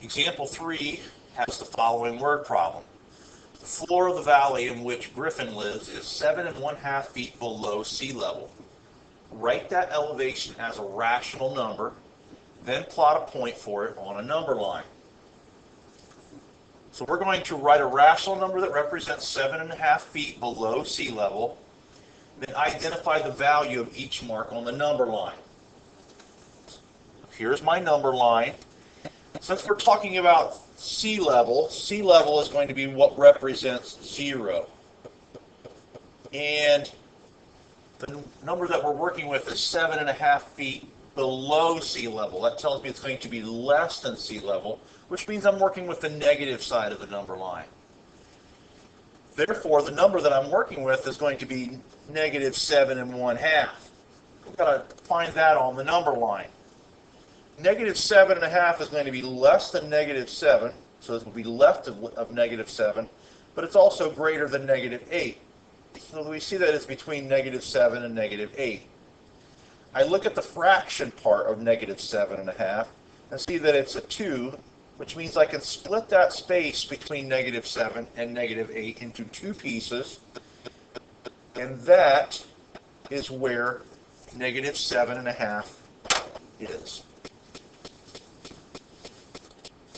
Example 3 has the following word problem. The floor of the valley in which Griffin lives is 7½ feet below sea level. Write that elevation as a rational number, then plot a point for it on a number line. So we're going to write a rational number that represents 7½ feet below sea level, then identify the value of each mark on the number line. Here's my number line. Since we're talking about sea level is going to be what represents 0. And the number that we're working with is 7½ feet below sea level. That tells me it's going to be less than sea level, which means I'm working with the negative side of the number line. Therefore, the number that I'm working with is going to be -7½ We've got to find that on the number line. -7½ is going to be less than -7, so this will be left of -7, but it's also greater than -8. So we see that it's between -7 and -8. I look at the fraction part of -7½ and see that it's a 2, which means I can split that space between -7 and -8 into 2 pieces, and that is where -7½ is.